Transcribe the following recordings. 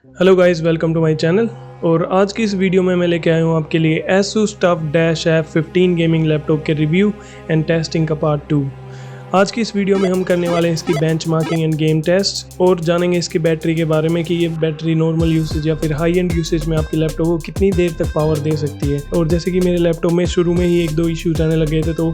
Hello guys, welcome to my channel. और आज की इस वीडियो में मैं लेके आया हूँ आपके लिए ASUS TUF-F15 गेमिंग लैपटॉप के रिव्यू एंड टेस्टिंग का पार्ट 2। आज की इस वीडियो में हम करने वाले हैं इसकी बेंचमार्किंग एंड गेम टेस्ट और जानेंगे इसकी बैटरी के बारे में कि ये बैटरी नॉर्मल यूसेज या फिर हाई एंड यूसेज में आपके लैपटॉप को कितनी देर तक पावर दे सकती है। और जैसे कि मेरे लैपटॉप में शुरू में ही 1-2 इश्यूज आने लगे थे, तो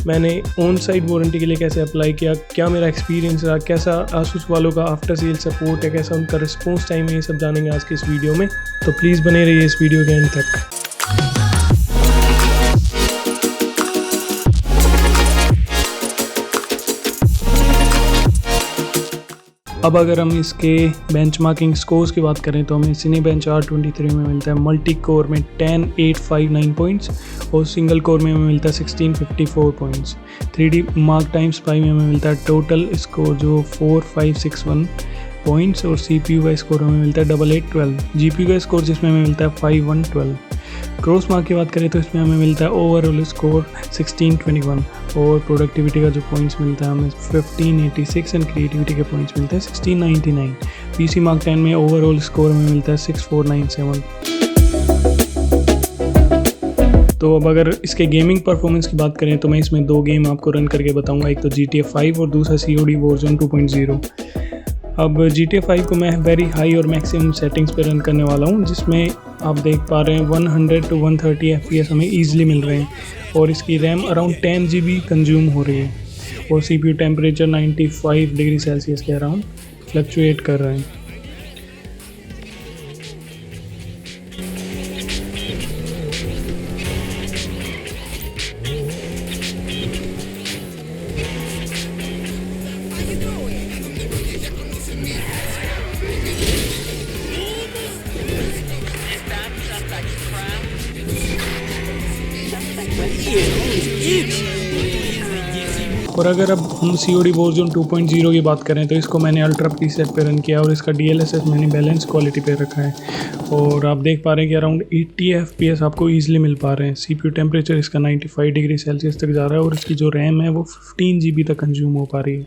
मैंने ऑन साइट वारंटी के लिए कैसे अप्लाई किया, क्या मेरा एक्सपीरियंस रहा, कैसा आसूस वालों का आफ्टर सेल सपोर्ट है, कैसा उनका रिस्पॉन्स टाइम है, ये सब जानेंगे आज की इस वीडियो में। तो प्लीज़ बने रहिए इस वीडियो के एंड तक। अब अगर हम इसके बेंचमार्किंग स्कोर्स की बात करें तो हमें Cinebench R23 में मिलता है मल्टी कोर में 10859 पॉइंट्स और सिंगल कोर में हमें मिलता है 1654 points. 3D Mark Time Spy में हमें मिलता है टोटल स्कोर जो 4561 पॉइंट्स और CPU का स्कोर हमें मिलता है 8812। GPU का स्कोर जिसमें हमें मिलता है 5112। क्रॉस मार्क की बात करें तो इसमें हमें मिलता है ओवरऑल स्कोर 1621 और प्रोडक्टिविटी का जो पॉइंट्स मिलता है हमें 1586 एंड क्रिएटिविटी के पॉइंट्स मिलते हैं 1699। PC Mark 10 में ओवरऑल स्कोर हमें मिलता है 6497। तो अब अगर इसके गेमिंग परफॉर्मेंस की बात करें तो मैं इसमें 2 गेम आपको रन करके बताऊंगा, एक तो GTA 5 और दूसरा COD Warzone 2.0। अब GTA 5 को मैं वेरी हाई और मैक्सिमम सेटिंग्स पे रन करने वाला हूँ, जिसमें आप देख पा रहे हैं 100 to 130 FPS हमें ईजिली मिल रहे हैं और इसकी रैम अराउंड 10 GB कंज्यूम हो रही है और CPU टेम्परेचर 95 डिग्री सेल्सियस के अराउंड फ्लक्चुएट कर रहे हैं। और अगर अब हम COD Warzone 2.0 की बात करें तो इसको मैंने अल्ट्रा प्रीसेट पे रन किया और इसका DLSS मैंने बैलेंस क्वालिटी पे रखा है और आप देख पा रहे हैं कि अराउंड 80 FPS आपको ईजिली मिल पा रहे हैं। CPU टेम्परेचर इसका 95 डिग्री सेल्सियस तक जा रहा है और इसकी जो रैम है वो 15 GB तक कंज्यूम हो पा रही है।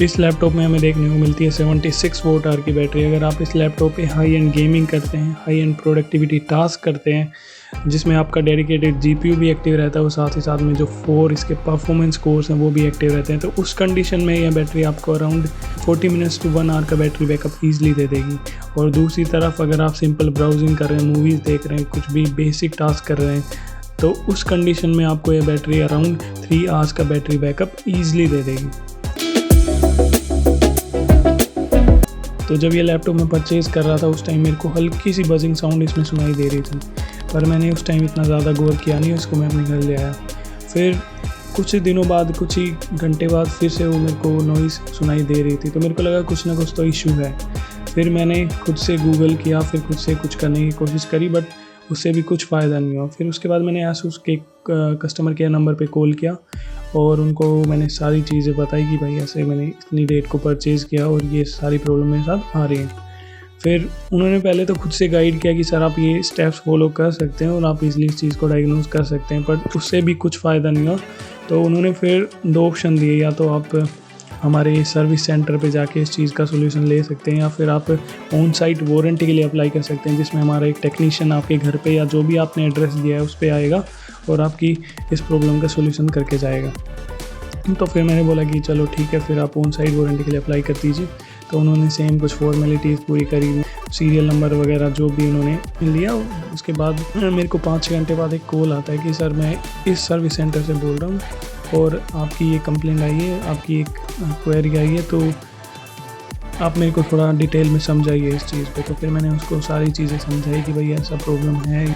इस लैपटॉप में हमें देखने को मिलती है 76 वोल्ट आवर की बैटरी। अगर आप इस लैपटॉप पे हाई एंड गेमिंग करते हैं, हाई एंड प्रोडक्टिविटी टास्क करते हैं जिसमें आपका डेडिकेटेड GPU भी एक्टिव रहता है और साथ ही साथ में जो 4 इसके परफॉर्मेंस कोर्स हैं वो भी एक्टिव रहते हैं, तो उस कंडीशन में यह बैटरी आपको अराउंड 40 मिनट्स टू 1 आवर का बैटरी बैकअप ईजिली दे देगी। और दूसरी तरफ अगर आप सिंपल ब्राउजिंग कर रहे हैं, मूवीज़ देख रहे हैं, कुछ भी बेसिक टास्क कर रहे हैं, तो उस कंडीशन में आपको यह बैटरी अराउंड 3 आवर्स का बैटरी बैकअप ईजिली दे देगी। तो जब ये लैपटॉप मैं परचेज़ कर रहा था उस टाइम मेरे को हल्की सी बजिंग साउंड इसमें सुनाई दे रही थी, पर मैंने उस टाइम इतना ज़्यादा गौर किया नहीं, उसको मैं अपने घर ले आया। फिर कुछ दिनों बाद, कुछ ही घंटे बाद फिर से वो मेरे को नॉइज़ सुनाई दे रही थी, तो मेरे को लगा कुछ ना कुछ तो इशू है। फिर मैंने खुद से गूगल किया, फिर खुद से कुछ करने की कोशिश करी, बट उससे भी कुछ फ़ायदा नहीं हुआ। फिर उसके बाद मैंने ASUS के कस्टमर केयर नंबर पे कॉल किया और उनको मैंने सारी चीज़ें बताई कि भाई ऐसे मैंने इतनी डेट को परचेज़ किया और ये सारी प्रॉब्लम मेरे साथ आ रही है। फिर उन्होंने पहले तो खुद से गाइड किया कि सर आप ये स्टेप्स फॉलो कर सकते हैं और आप इजीली इस चीज़ को डायग्नोज कर सकते हैं, पर उससे भी कुछ फ़ायदा नहीं हुआ। तो उन्होंने फिर 2 ऑप्शन दिए, या तो आप हमारे सर्विस सेंटर पे जाके इस चीज़ का सोल्यूशन ले सकते हैं या फिर आप ऑन साइट वारंटी के लिए अप्लाई कर सकते हैं, जिसमें हमारा एक टेक्नीशियन आपके घर पे या जो भी आपने एड्रेस दिया है उस पर आएगा और आपकी इस प्रॉब्लम का सोल्यूशन करके जाएगा। तो फिर मैंने बोला कि चलो ठीक है, फिर आप ऑन साइट वारंटी के लिए अप्लाई कर दीजिए। तो उन्होंने सेम कुछ फॉर्मेलिटीज़ पूरी करी, सीरियल नंबर वगैरह जो भी उन्होंने लिया। उसके बाद मेरे को 5-6 घंटे बाद एक कॉल आता है कि सर मैं इस सर्विस सेंटर से बोल रहा हूँ और आपकी ये कंप्लेंट आई है, आपकी एक क्वेरी आई है, तो आप मेरे को थोड़ा डिटेल में समझाइए इस चीज़ पे। तो फिर मैंने उसको सारी चीज़ें समझाई कि भाई ऐसा प्रॉब्लम है।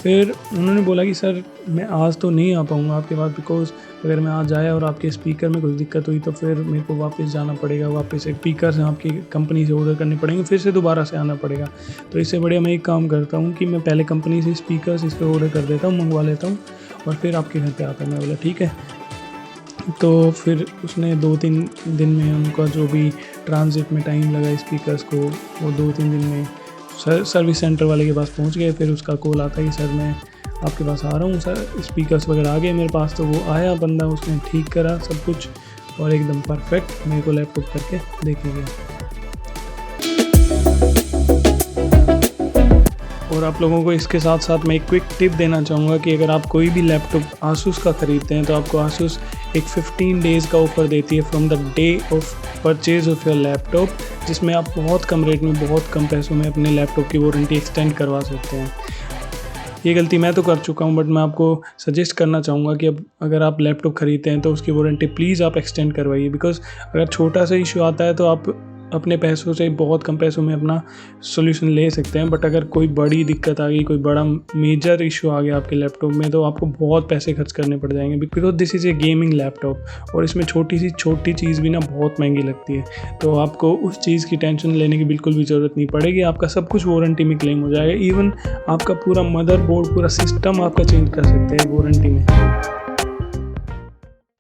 फिर उन्होंने बोला कि सर मैं आज तो नहीं आ पाऊँगा आपके पास, बिकॉज़ अगर मैं आज आया और आपके स्पीकर में कुछ दिक्कत हुई तो फिर मेरे को वापस जाना पड़ेगा, वापस स्पीकर आपकी कंपनी से ऑर्डर करने पड़ेंगे, फिर से दोबारा से आना पड़ेगा। तो इससे बढ़िया मैं एक काम करता हूँ कि मैं पहले कंपनी से स्पीकर्स इस पर ऑर्डर कर देता हूँ, मंगवा लेता हूँ और फिर आपके घर पे आता हूँ। मैं बोला ठीक है। तो फिर उसने 2-3 दिन में उनका जो भी ट्रांजिट में टाइम लगा स्पीकर्स को, वो 2-3 दिन में सर्विस सेंटर वाले के पास पहुंच गए। फिर उसका कॉल आता है कि सर मैं आपके पास आ रहा हूँ सर, स्पीकर्स वगैरह आ गए मेरे पास। तो वो आया बंदा, उसने ठीक करा सब कुछ और एकदम परफेक्ट मेरे को लैपटॉप करके दे के गया। और आप लोगों को इसके साथ साथ मैं एक क्विक टिप देना चाहूँगा कि अगर आप कोई भी लैपटॉप आसूस का ख़रीदते हैं तो आपको आसूस एक 15 डेज़ का ऑफ़र देती है from the day of purchase of your laptop, जिसमें आप बहुत कम रेट में बहुत कम पैसों में अपने लैपटॉप की वारंटी एक्सटेंड करवा सकते हैं। ये गलती मैं तो कर चुका हूँ, बट मैं आपको सजेस्ट करना चाहूँगा कि अब अगर आप लैपटॉप ख़रीदते हैं तो उसकी वारंटी प्लीज़ आप एक्सटेंड करवाइए, बिकॉज़ अगर छोटा सा इशू आता है तो आप अपने पैसों से बहुत कम पैसों में अपना सॉल्यूशन ले सकते हैं। बट अगर कोई बड़ी दिक्कत आ गई, कोई बड़ा मेजर इशू आ गया आपके लैपटॉप में, तो आपको बहुत पैसे खर्च करने पड़ जाएंगे, because this is A gaming laptop और इसमें छोटी चीज़ भी ना बहुत महंगी लगती है। तो आपको उस चीज़ की टेंशन लेने की बिल्कुल भी ज़रूरत नहीं पड़ेगी। आपका सब कुछ वारंटी में क्लेम हो जाएगा। इवन आपका पूरा मदरबोर्ड, पूरा सिस्टम आपका चेंज कर सकते हैं वारंटी में।